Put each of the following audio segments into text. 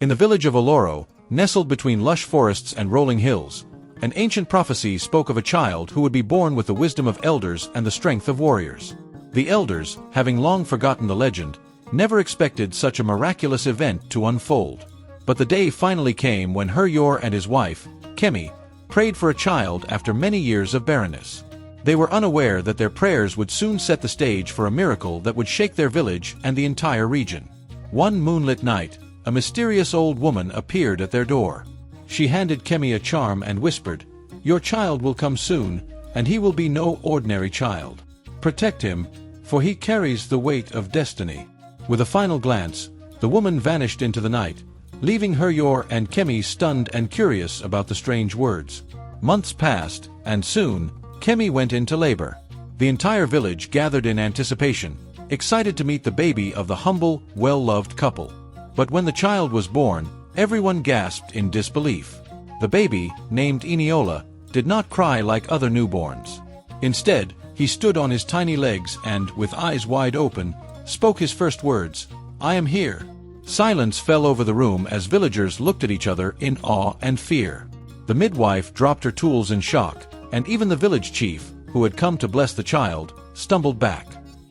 In the village of Oloro, nestled between lush forests and rolling hills, an ancient prophecy spoke of a child who would be born with the wisdom of elders and the strength of warriors. The elders, having long forgotten the legend, never expected such a miraculous event to unfold. But the day finally came when Heryor and his wife, Kemi, prayed for a child after many years of barrenness. They were unaware that their prayers would soon set the stage for a miracle that would shake their village and the entire region. One moonlit night, a mysterious old woman appeared at their door. She handed Kemi a charm and whispered, "Your child will come soon, and he will be no ordinary child. Protect him, for he carries the weight of destiny." With a final glance, the woman vanished into the night, leaving Heryor and Kemi stunned and curious about the strange words. Months passed, and soon, Kemi went into labor. The entire village gathered in anticipation, excited to meet the baby of the humble, well-loved couple. But when the child was born, everyone gasped in disbelief. The baby, named Eniola, did not cry like other newborns. Instead, he stood on his tiny legs and, with eyes wide open, spoke his first words, "I am here." Silence fell over the room as villagers looked at each other in awe and fear. The midwife dropped her tools in shock, and even the village chief, who had come to bless the child, stumbled back.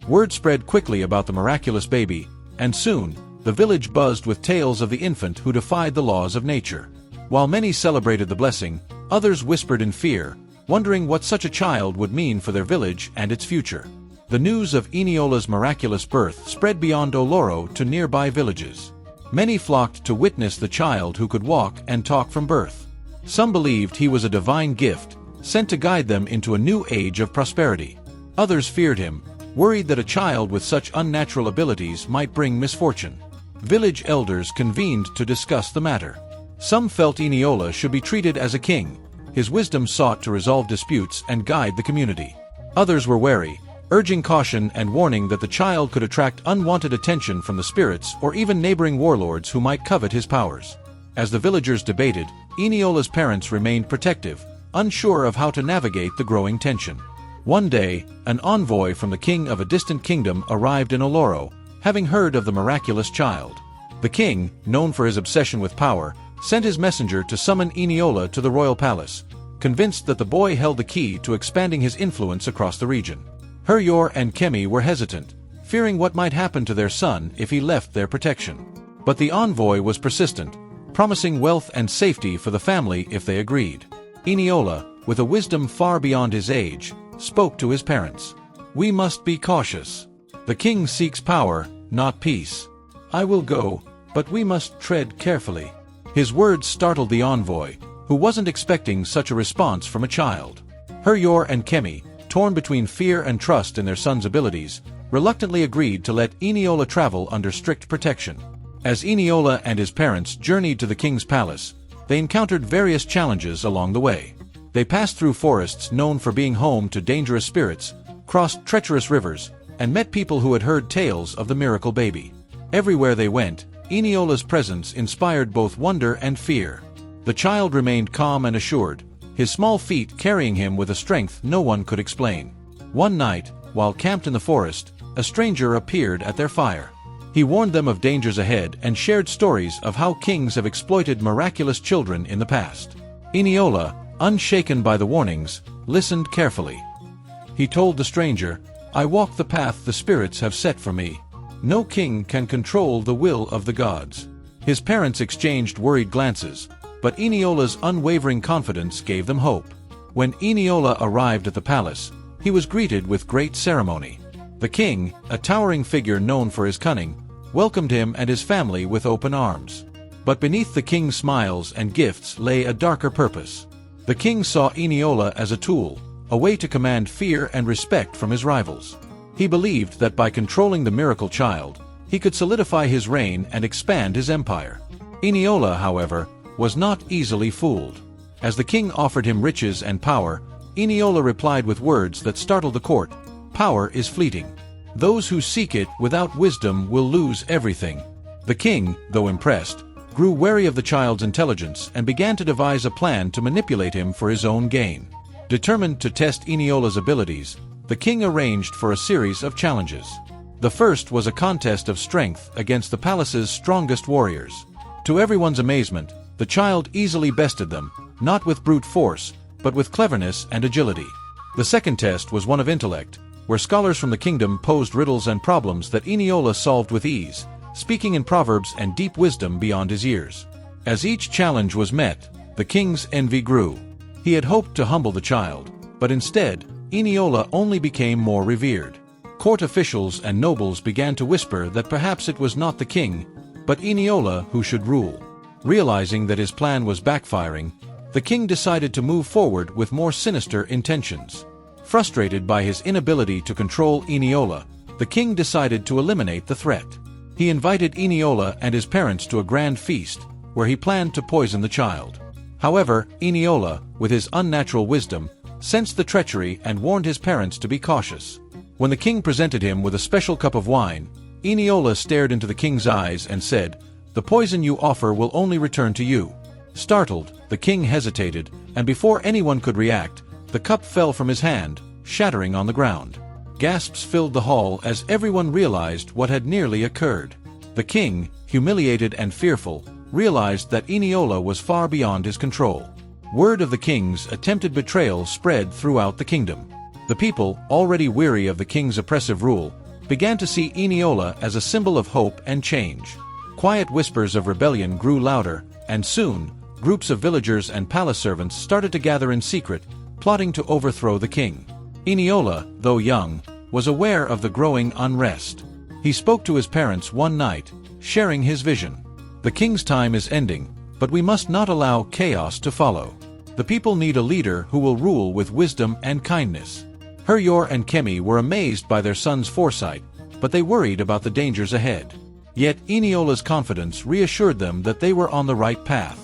Word spread quickly about the miraculous baby, and soon, the village buzzed with tales of the infant who defied the laws of nature. While many celebrated the blessing, others whispered in fear, wondering what such a child would mean for their village and its future. The news of Eniola's miraculous birth spread beyond Oloro to nearby villages. Many flocked to witness the child who could walk and talk from birth. Some believed he was a divine gift, sent to guide them into a new age of prosperity. Others feared him, worried that a child with such unnatural abilities might bring misfortune. Village elders convened to discuss the matter. Some felt Eniola should be treated as a king. His wisdom sought to resolve disputes and guide the community. Others were wary, urging caution and warning that the child could attract unwanted attention from the spirits or even neighboring warlords who might covet his powers. As the villagers debated, Eniola's parents remained protective, unsure of how to navigate the growing tension. One day, an envoy from the king of a distant kingdom arrived in Oloro, having heard of the miraculous child. The king, known for his obsession with power, sent his messenger to summon Eniola to the royal palace, convinced that the boy held the key to expanding his influence across the region. Heryor and Kemi were hesitant, fearing what might happen to their son if he left their protection. But the envoy was persistent, promising wealth and safety for the family if they agreed. Eniola, with a wisdom far beyond his age, spoke to his parents. "We must be cautious. The king seeks power, not peace. I will go, but we must tread carefully." His words startled the envoy, who wasn't expecting such a response from a child. Heryor and Kemi, torn between fear and trust in their son's abilities, reluctantly agreed to let Eniola travel under strict protection. As Eniola and his parents journeyed to the king's palace, they encountered various challenges along the way. They passed through forests known for being home to dangerous spirits, crossed treacherous rivers, and met people who had heard tales of the miracle baby. Everywhere they went, Eniola's presence inspired both wonder and fear. The child remained calm and assured, his small feet carrying him with a strength no one could explain. One night, while camped in the forest, a stranger appeared at their fire. He warned them of dangers ahead and shared stories of how kings have exploited miraculous children in the past. Eniola, unshaken by the warnings, listened carefully. He told the stranger, "I walk the path the spirits have set for me. No king can control the will of the gods." His parents exchanged worried glances, but Eniola's unwavering confidence gave them hope. When Eniola arrived at the palace, he was greeted with great ceremony. The king, a towering figure known for his cunning, welcomed him and his family with open arms. But beneath the king's smiles and gifts lay a darker purpose. The king saw Eniola as a tool, a way to command fear and respect from his rivals. He believed that by controlling the miracle child, he could solidify his reign and expand his empire. Eniola, however, was not easily fooled. As the king offered him riches and power, Eniola replied with words that startled the court, "Power is fleeting. Those who seek it without wisdom will lose everything." The king, though impressed, grew wary of the child's intelligence and began to devise a plan to manipulate him for his own gain. Determined to test Eniola's abilities, the king arranged for a series of challenges. The first was a contest of strength against the palace's strongest warriors. To everyone's amazement, the child easily bested them, not with brute force, but with cleverness and agility. The second test was one of intellect, where scholars from the kingdom posed riddles and problems that Eniola solved with ease, speaking in proverbs and deep wisdom beyond his years. As each challenge was met, the king's envy grew. He had hoped to humble the child, but instead, Eniola only became more revered. Court officials and nobles began to whisper that perhaps it was not the king, but Eniola who should rule. Realizing that his plan was backfiring, the king decided to move forward with more sinister intentions. Frustrated by his inability to control Eniola, the king decided to eliminate the threat. He invited Eniola and his parents to a grand feast, where he planned to poison the child. However, Eniola, with his unnatural wisdom, sensed the treachery and warned his parents to be cautious. When the king presented him with a special cup of wine, Eniola stared into the king's eyes and said, "The poison you offer will only return to you." Startled, the king hesitated, and before anyone could react, the cup fell from his hand, shattering on the ground. Gasps filled the hall as everyone realized what had nearly occurred. The king, humiliated and fearful, realized that Eniola was far beyond his control. Word of the king's attempted betrayal spread throughout the kingdom. The people, already weary of the king's oppressive rule, began to see Eniola as a symbol of hope and change. Quiet whispers of rebellion grew louder, and soon, groups of villagers and palace servants started to gather in secret, plotting to overthrow the king. Eniola, though young, was aware of the growing unrest. He spoke to his parents one night, sharing his vision. "The king's time is ending, but we must not allow chaos to follow. The people need a leader who will rule with wisdom and kindness." Heryor and Kemi were amazed by their son's foresight, but they worried about the dangers ahead. Yet Eniola's confidence reassured them that they were on the right path.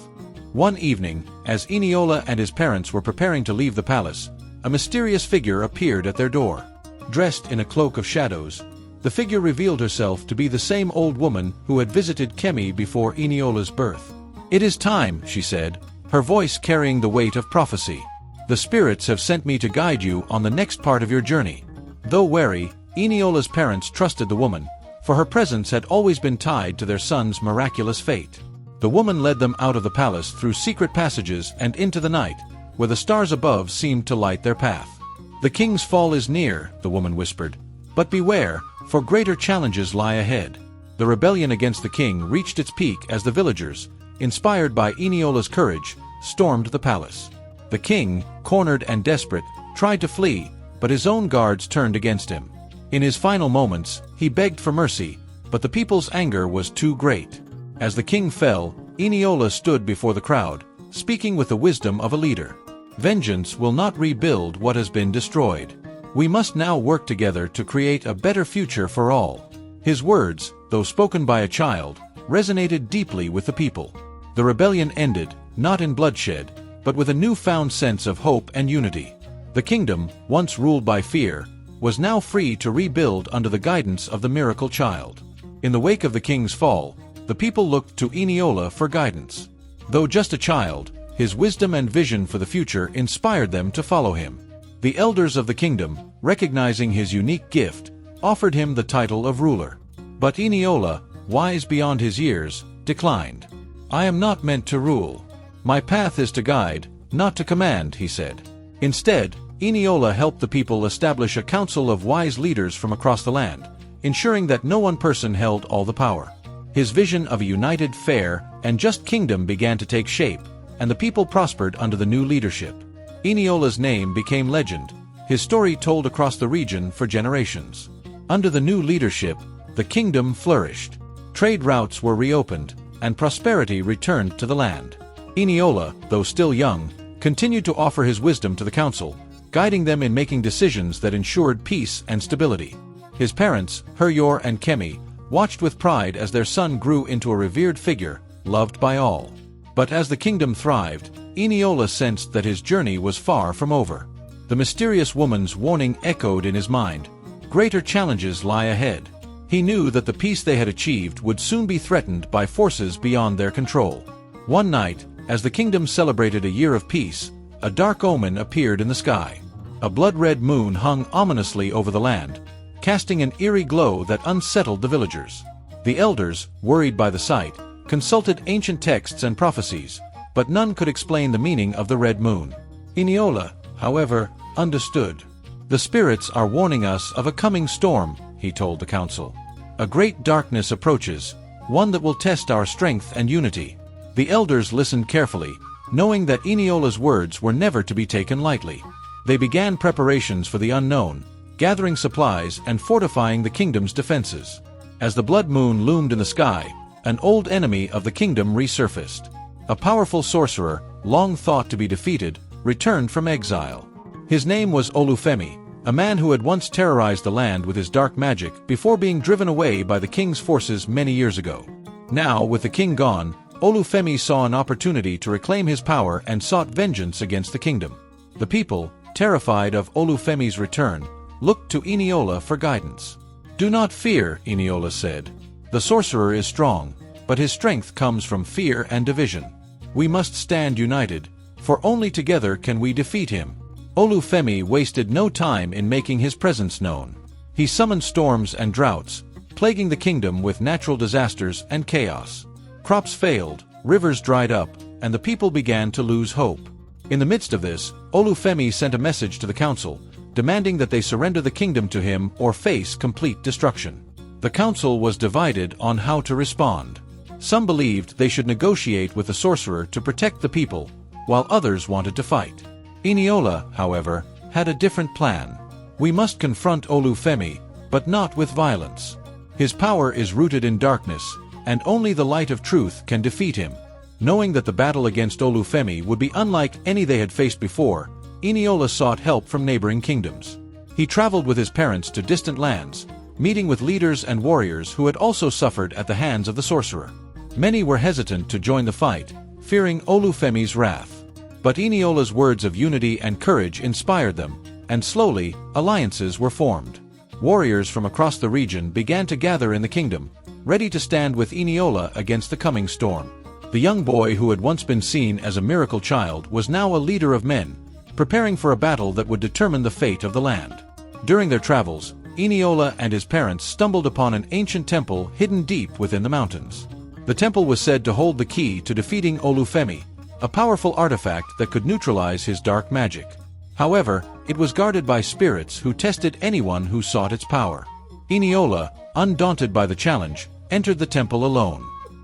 One evening, as Eniola and his parents were preparing to leave the palace, a mysterious figure appeared at their door. Dressed in a cloak of shadows, the figure revealed herself to be the same old woman who had visited Kemi before Eniola's birth. "It is time," she said, her voice carrying the weight of prophecy. "The spirits have sent me to guide you on the next part of your journey." Though wary, Eniola's parents trusted the woman, for her presence had always been tied to their son's miraculous fate. The woman led them out of the palace through secret passages and into the night, where the stars above seemed to light their path. "The king's fall is near," the woman whispered, "but beware, for greater challenges lie ahead." The rebellion against the king reached its peak as the villagers, inspired by Eniola's courage, stormed the palace. The king, cornered and desperate, tried to flee, but his own guards turned against him. In his final moments, he begged for mercy, but the people's anger was too great. As the king fell, Eniola stood before the crowd, speaking with the wisdom of a leader. "Vengeance will not rebuild what has been destroyed. We must now work together to create a better future for all." His words, though spoken by a child, resonated deeply with the people. The rebellion ended, not in bloodshed, but with a newfound sense of hope and unity. The kingdom, once ruled by fear, was now free to rebuild under the guidance of the miracle child. In the wake of the king's fall, the people looked to Eniola for guidance. Though just a child, his wisdom and vision for the future inspired them to follow him. The elders of the kingdom, recognizing his unique gift, offered him the title of ruler. But Eniola, wise beyond his years, declined. "I am not meant to rule. My path is to guide, not to command," he said. Instead, Eniola helped the people establish a council of wise leaders from across the land, ensuring that no one person held all the power. His vision of a united, fair, and just kingdom began to take shape, and the people prospered under the new leadership. Eniola's name became legend, his story told across the region for generations. Under the new leadership, the kingdom flourished. Trade routes were reopened, and prosperity returned to the land. Eniola, though still young, continued to offer his wisdom to the council, guiding them in making decisions that ensured peace and stability. His parents, Heryor and Kemi, watched with pride as their son grew into a revered figure, loved by all. But as the kingdom thrived, Eniola sensed that his journey was far from over. The mysterious woman's warning echoed in his mind. Greater challenges lie ahead. He knew that the peace they had achieved would soon be threatened by forces beyond their control. One night, as the kingdom celebrated a year of peace, a dark omen appeared in the sky. A blood-red moon hung ominously over the land, casting an eerie glow that unsettled the villagers. The elders, worried by the sight, consulted ancient texts and prophecies, but none could explain the meaning of the red moon. Eniola, however, understood. "The spirits are warning us of a coming storm," he told the council. "A great darkness approaches, one that will test our strength and unity." The elders listened carefully, knowing that Eniola's words were never to be taken lightly. They began preparations for the unknown, gathering supplies and fortifying the kingdom's defenses. As the blood moon loomed in the sky, an old enemy of the kingdom resurfaced. A powerful sorcerer, long thought to be defeated, returned from exile. His name was Olufemi, a man who had once terrorized the land with his dark magic before being driven away by the king's forces many years ago. Now, with the king gone, Olufemi saw an opportunity to reclaim his power and sought vengeance against the kingdom. The people, terrified of Olufemi's return, looked to Eniola for guidance. "Do not fear," Eniola said. "The sorcerer is strong, but his strength comes from fear and division. We must stand united, for only together can we defeat him." Olufemi wasted no time in making his presence known. He summoned storms and droughts, plaguing the kingdom with natural disasters and chaos. Crops failed, rivers dried up, and the people began to lose hope. In the midst of this, Olufemi sent a message to the council, demanding that they surrender the kingdom to him or face complete destruction. The council was divided on how to respond. Some believed they should negotiate with the sorcerer to protect the people, while others wanted to fight. Eniola, however, had a different plan. "We must confront Olufemi, but not with violence. His power is rooted in darkness, and only the light of truth can defeat him." Knowing that the battle against Olufemi would be unlike any they had faced before, Eniola sought help from neighboring kingdoms. He traveled with his parents to distant lands, meeting with leaders and warriors who had also suffered at the hands of the sorcerer. Many were hesitant to join the fight, fearing Olufemi's wrath. But Eniola's words of unity and courage inspired them, and slowly, alliances were formed. Warriors from across the region began to gather in the kingdom, ready to stand with Eniola against the coming storm. The young boy who had once been seen as a miracle child was now a leader of men, preparing for a battle that would determine the fate of the land. During their travels, Eniola and his parents stumbled upon an ancient temple hidden deep within the mountains. The temple was said to hold the key to defeating Olufemi, a powerful artifact that could neutralize his dark magic. However, it was guarded by spirits who tested anyone who sought its power. Eniola, undaunted by the challenge, entered the temple alone.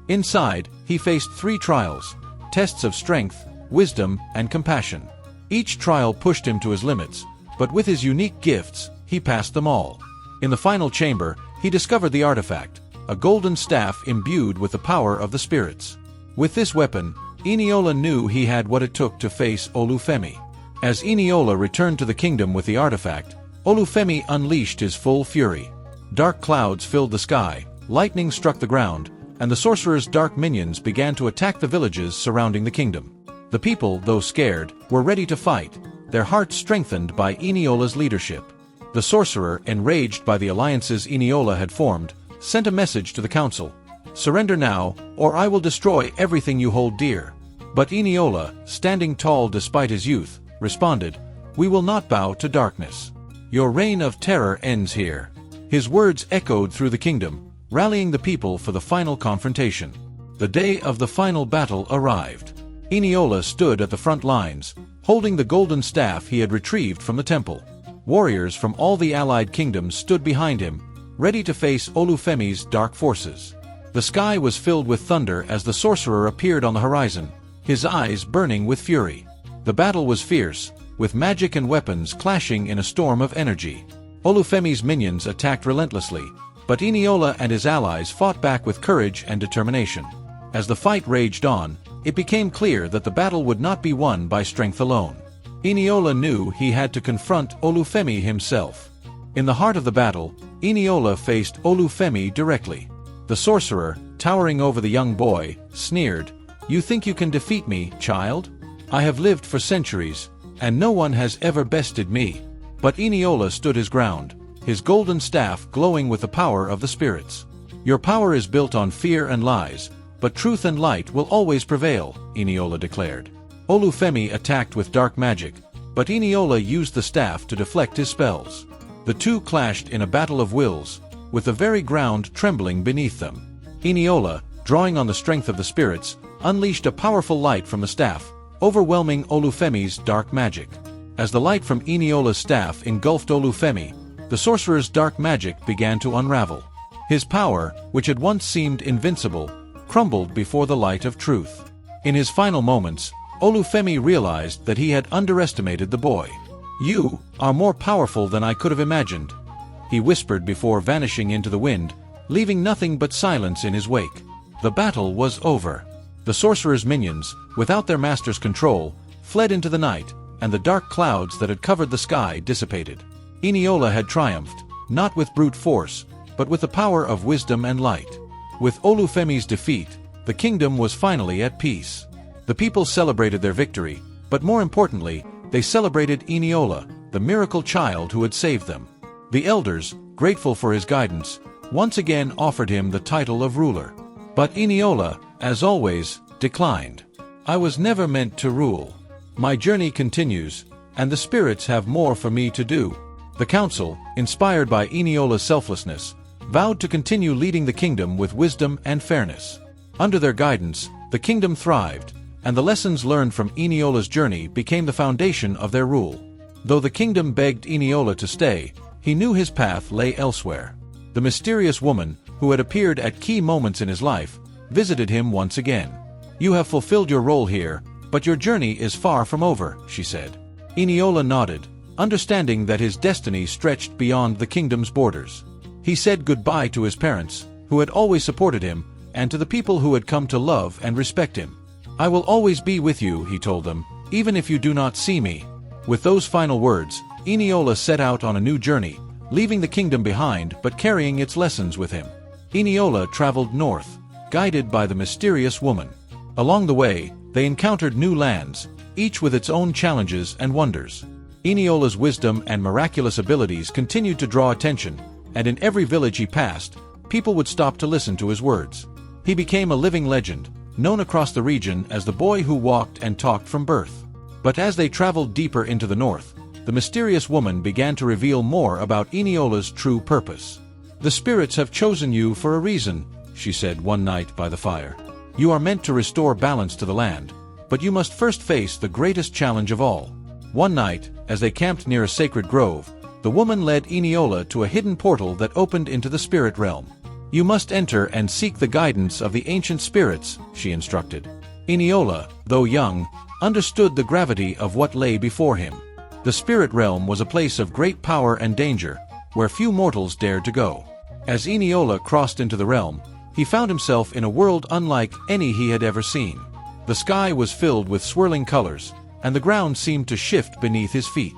Inside, he faced 3 trials, tests of strength, wisdom, and compassion. Each trial pushed him to his limits, but with his unique gifts, he passed them all. In the final chamber, he discovered the artifact, a golden staff imbued with the power of the spirits. With this weapon, Eniola knew he had what it took to face Olufemi. As Eniola returned to the kingdom with the artifact, Olufemi unleashed his full fury. Dark clouds filled the sky, lightning struck the ground, and the sorcerer's dark minions began to attack the villages surrounding the kingdom. The people, though scared, were ready to fight, their hearts strengthened by Eniola's leadership. The sorcerer, enraged by the alliances Eniola had formed, sent a message to the council: "Surrender now, or I will destroy everything you hold dear." But Eniola, standing tall despite his youth, responded, "We will not bow to darkness. Your reign of terror ends here." His words echoed through the kingdom, rallying the people for the final confrontation. The day of the final battle arrived. Eniola stood at the front lines, holding the golden staff he had retrieved from the temple. Warriors from all the allied kingdoms stood behind him, ready to face Olufemi's dark forces. The sky was filled with thunder as the sorcerer appeared on the horizon, his eyes burning with fury. The battle was fierce, with magic and weapons clashing in a storm of energy. Olufemi's minions attacked relentlessly, but Eniola and his allies fought back with courage and determination. As the fight raged on, it became clear that the battle would not be won by strength alone. Eniola knew he had to confront Olufemi himself. In the heart of the battle, Eniola faced Olufemi directly. The sorcerer, towering over the young boy, sneered, "You think you can defeat me, child? I have lived for centuries, and no one has ever bested me." But Eniola stood his ground, his golden staff glowing with the power of the spirits. "Your power is built on fear and lies, but truth and light will always prevail," Eniola declared. Olufemi attacked with dark magic, but Eniola used the staff to deflect his spells. The two clashed in a battle of wills, with the very ground trembling beneath them. Eniola, drawing on the strength of the spirits, unleashed a powerful light from the staff, overwhelming Olufemi's dark magic. As the light from Eniola's staff engulfed Olufemi, the sorcerer's dark magic began to unravel. His power, which had once seemed invincible, crumbled before the light of truth. In his final moments, Olufemi realized that he had underestimated the boy. "You are more powerful than I could have imagined," he whispered before vanishing into the wind, leaving nothing but silence in his wake. The battle was over. The sorcerer's minions, without their master's control, fled into the night, and the dark clouds that had covered the sky dissipated. Eniola had triumphed, not with brute force, but with the power of wisdom and light. With Olufemi's defeat, the kingdom was finally at peace. The people celebrated their victory, but more importantly, they celebrated Eniola, the miracle child who had saved them. The elders, grateful for his guidance, once again offered him the title of ruler. But Eniola, as always, declined. "I was never meant to rule. My journey continues, and the spirits have more for me to do." The council, inspired by Eniola's selflessness, vowed to continue leading the kingdom with wisdom and fairness. Under their guidance, the kingdom thrived, and the lessons learned from Eniola's journey became the foundation of their rule. Though the kingdom begged Eniola to stay, he knew his path lay elsewhere. The mysterious woman, who had appeared at key moments in his life, visited him once again. "You have fulfilled your role here, but your journey is far from over," she said. Eniola nodded, understanding that his destiny stretched beyond the kingdom's borders. He said goodbye to his parents, who had always supported him, and to the people who had come to love and respect him. "I will always be with you," he told them, "even if you do not see me." With those final words, Eniola set out on a new journey, leaving the kingdom behind but carrying its lessons with him. Eniola traveled north, guided by the mysterious woman. Along the way, they encountered new lands, each with its own challenges and wonders. Eniola's wisdom and miraculous abilities continued to draw attention, and in every village he passed, people would stop to listen to his words. He became a living legend, known across the region as the boy who walked and talked from birth. But as they traveled deeper into the north, the mysterious woman began to reveal more about Eniola's true purpose. "The spirits have chosen you for a reason," she said one night by the fire. "You are meant to restore balance to the land, but you must first face the greatest challenge of all." One night, as they camped near a sacred grove, the woman led Eniola to a hidden portal that opened into the spirit realm. "You must enter and seek the guidance of the ancient spirits," she instructed. Eniola, though young, understood the gravity of what lay before him. The spirit realm was a place of great power and danger, where few mortals dared to go. As Eniola crossed into the realm, he found himself in a world unlike any he had ever seen. The sky was filled with swirling colors, and the ground seemed to shift beneath his feet.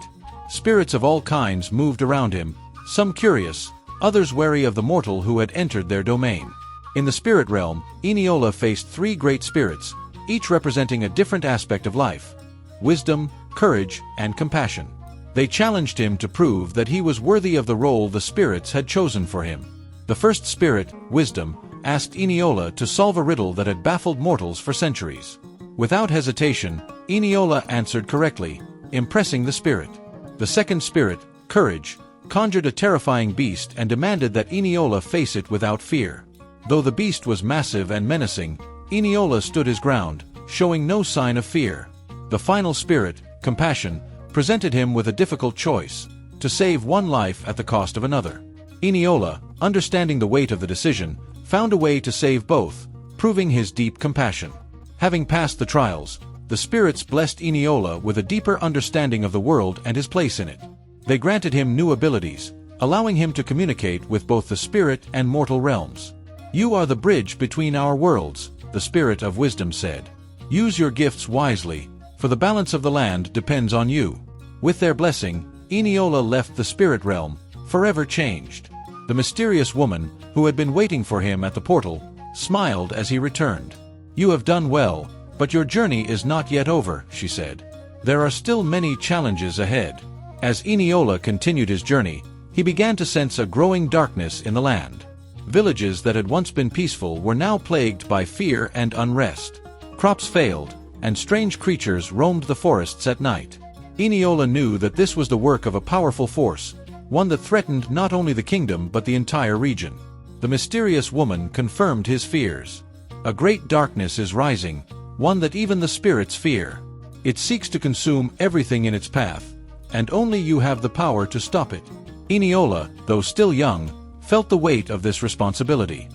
Spirits of all kinds moved around him, some curious, others wary of the mortal who had entered their domain. In the spirit realm, Eniola faced three great spirits, each representing a different aspect of life: wisdom, courage, and compassion. They challenged him to prove that he was worthy of the role the spirits had chosen for him. The first spirit, wisdom, asked Eniola to solve a riddle that had baffled mortals for centuries. Without hesitation, Eniola answered correctly, impressing the spirit. The second spirit, courage, conjured a terrifying beast and demanded that Eniola face it without fear. Though the beast was massive and menacing, Eniola stood his ground, showing no sign of fear. The final spirit, compassion, presented him with a difficult choice: to save one life at the cost of another. Eniola, understanding the weight of the decision, found a way to save both, proving his deep compassion. Having passed the trials, the spirits blessed Eniola with a deeper understanding of the world and his place in it. They granted him new abilities, allowing him to communicate with both the spirit and mortal realms. "You are the bridge between our worlds," the spirit of wisdom said. "Use your gifts wisely, for the balance of the land depends on you." With their blessing, Eniola left the spirit realm, forever changed. The mysterious woman, who had been waiting for him at the portal, smiled as he returned. "You have done well, but your journey is not yet over," she said. "There are still many challenges ahead." As Eniola continued his journey, he began to sense a growing darkness in the land. Villages that had once been peaceful were now plagued by fear and unrest. Crops failed, and strange creatures roamed the forests at night. Eniola knew that this was the work of a powerful force, one that threatened not only the kingdom but the entire region. The mysterious woman confirmed his fears. A great darkness is rising, one that even the spirits fear. It seeks to consume everything in its path, and only you have the power to stop it. Eniola, though still young, felt the weight of this responsibility.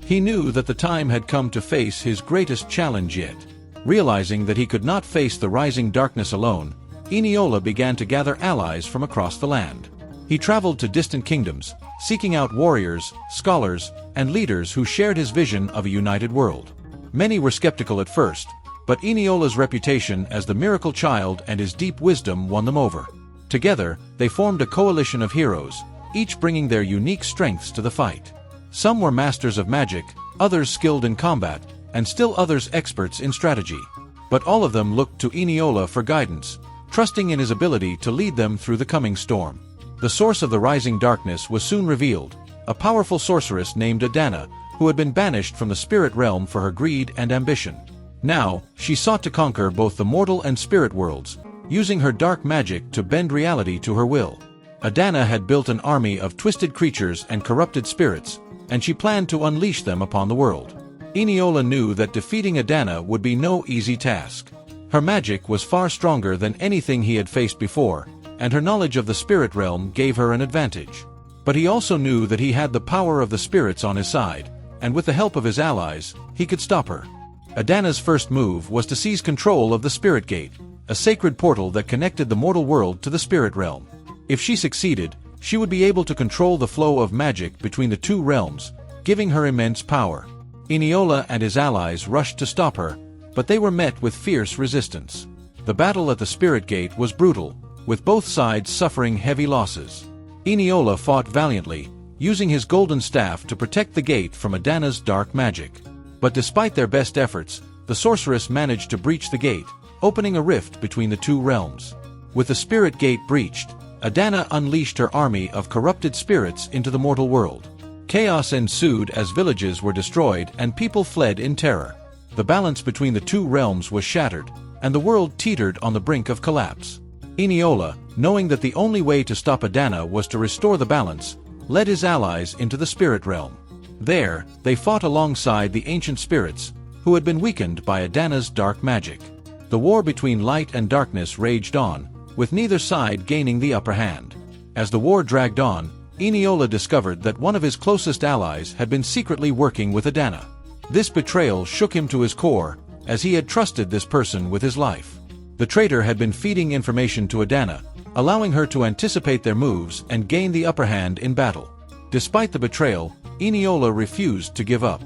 He knew that the time had come to face his greatest challenge yet. Realizing that he could not face the rising darkness alone, Eniola began to gather allies from across the land. He traveled to distant kingdoms, seeking out warriors, scholars, and leaders who shared his vision of a united world. Many were skeptical at first, but Eniola's reputation as the miracle child and his deep wisdom won them over. Together, they formed a coalition of heroes, each bringing their unique strengths to the fight. Some were masters of magic, others skilled in combat, and still others experts in strategy. But all of them looked to Eniola for guidance, trusting in his ability to lead them through the coming storm. The source of the rising darkness was soon revealed, a powerful sorceress named Adana, who had been banished from the spirit realm for her greed and ambition. Now, she sought to conquer both the mortal and spirit worlds, using her dark magic to bend reality to her will. Adana had built an army of twisted creatures and corrupted spirits, and she planned to unleash them upon the world. Eniola knew that defeating Adana would be no easy task. Her magic was far stronger than anything he had faced before, and her knowledge of the spirit realm gave her an advantage. But he also knew that he had the power of the spirits on his side, and with the help of his allies, he could stop her. Adana's first move was to seize control of the Spirit Gate, a sacred portal that connected the mortal world to the spirit realm. If she succeeded, she would be able to control the flow of magic between the two realms, giving her immense power. Eniola and his allies rushed to stop her, but they were met with fierce resistance. The battle at the Spirit Gate was brutal, with both sides suffering heavy losses. Eniola fought valiantly, using his golden staff to protect the gate from Adana's dark magic. But despite their best efforts, the sorceress managed to breach the gate, opening a rift between the two realms. With the Spirit Gate breached, Adana unleashed her army of corrupted spirits into the mortal world. Chaos ensued as villages were destroyed and people fled in terror. The balance between the two realms was shattered, and the world teetered on the brink of collapse. Eniola, knowing that the only way to stop Adana was to restore the balance, led his allies into the spirit realm. There, they fought alongside the ancient spirits, who had been weakened by Adana's dark magic. The war between light and darkness raged on, with neither side gaining the upper hand. As the war dragged on, Eniola discovered that one of his closest allies had been secretly working with Adana. This betrayal shook him to his core, as he had trusted this person with his life. The traitor had been feeding information to Adana, allowing her to anticipate their moves and gain the upper hand in battle. Despite the betrayal, Eniola refused to give up.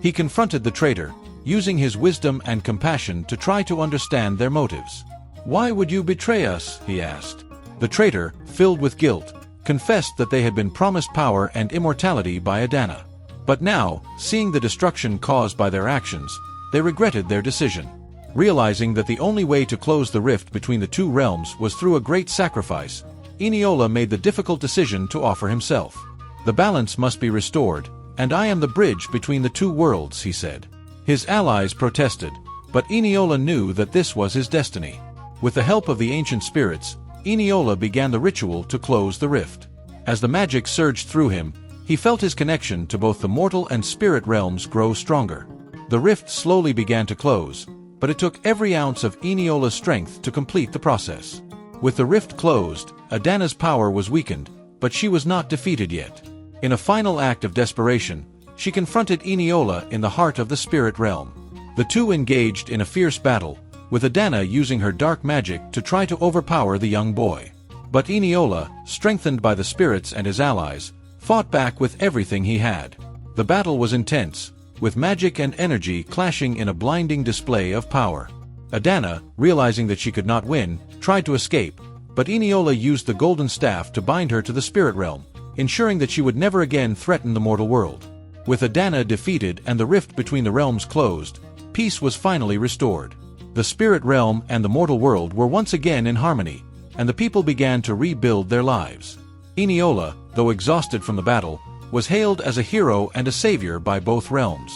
He confronted the traitor, using his wisdom and compassion to try to understand their motives. "Why would you betray us?" he asked. The traitor, filled with guilt, confessed that they had been promised power and immortality by Adana. But now, seeing the destruction caused by their actions, they regretted their decision. Realizing that the only way to close the rift between the two realms was through a great sacrifice, Eniola made the difficult decision to offer himself. "The balance must be restored, and I am the bridge between the two worlds," he said. His allies protested, but Eniola knew that this was his destiny. With the help of the ancient spirits, Eniola began the ritual to close the rift. As the magic surged through him, he felt his connection to both the mortal and spirit realms grow stronger. The rift slowly began to close, but it took every ounce of Eniola's strength to complete the process. With the rift closed, Adana's power was weakened, but she was not defeated yet. In a final act of desperation, she confronted Eniola in the heart of the spirit realm. The two engaged in a fierce battle, with Adana using her dark magic to try to overpower the young boy. But Eniola, strengthened by the spirits and his allies, fought back with everything he had. The battle was intense, with magic and energy clashing in a blinding display of power. Adana, realizing that she could not win, tried to escape, but Eniola used the golden staff to bind her to the spirit realm, ensuring that she would never again threaten the mortal world. With Adana defeated and the rift between the realms closed, peace was finally restored. The spirit realm and the mortal world were once again in harmony, and the people began to rebuild their lives. Eniola, though exhausted from the battle, was hailed as a hero and a savior by both realms.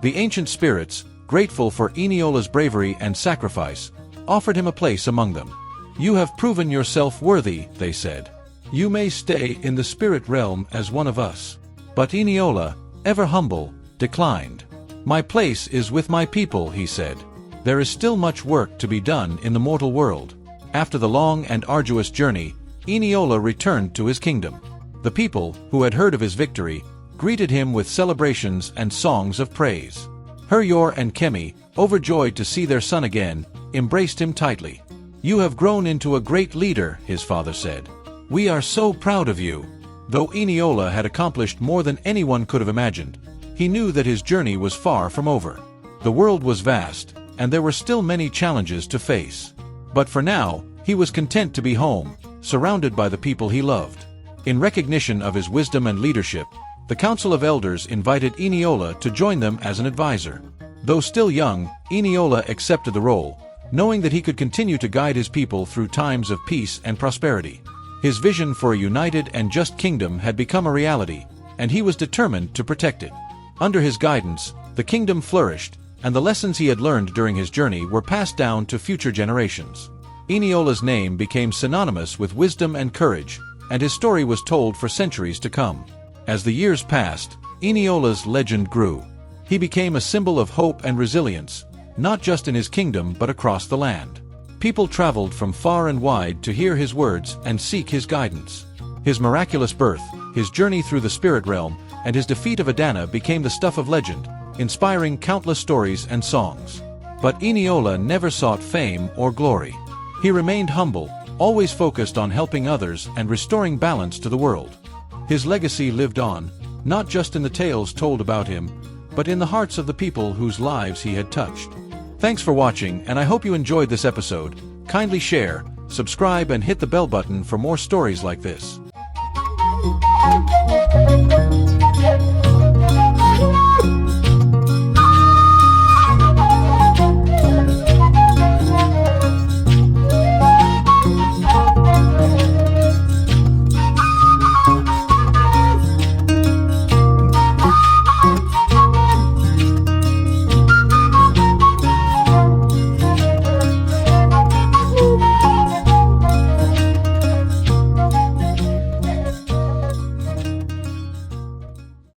The ancient spirits, grateful for Eniola's bravery and sacrifice, offered him a place among them. "You have proven yourself worthy," they said. "You may stay in the spirit realm as one of us." But Eniola, ever humble, declined. "My place is with my people," he said. "There is still much work to be done in the mortal world." After the long and arduous journey, Eniola returned to his kingdom. The people, who had heard of his victory, greeted him with celebrations and songs of praise. Heryor and Kemi, overjoyed to see their son again, embraced him tightly. "You have grown into a great leader," his father said. "We are so proud of you." Though Eniola had accomplished more than anyone could have imagined, he knew that his journey was far from over. The world was vast, and there were still many challenges to face. But for now, he was content to be home, surrounded by the people he loved. In recognition of his wisdom and leadership, the Council of Elders invited Eniola to join them as an advisor. Though still young, Eniola accepted the role, knowing that he could continue to guide his people through times of peace and prosperity. His vision for a united and just kingdom had become a reality, and he was determined to protect it. Under his guidance, the kingdom flourished, and the lessons he had learned during his journey were passed down to future generations. Eniola's name became synonymous with wisdom and courage, and his story was told for centuries to come. As the years passed, Eniola's legend grew. He became a symbol of hope and resilience, not just in his kingdom but across the land. People traveled from far and wide to hear his words and seek his guidance. His miraculous birth, his journey through the spirit realm, and his defeat of Adana became the stuff of legend, inspiring countless stories and songs. But Eniola never sought fame or glory. He remained humble, always focused on helping others and restoring balance to the world. His legacy lived on, not just in the tales told about him, but in the hearts of the people whose lives he had touched. Thanks for watching, and I hope you enjoyed this episode. Kindly share, subscribe, and hit the bell button for more stories like this.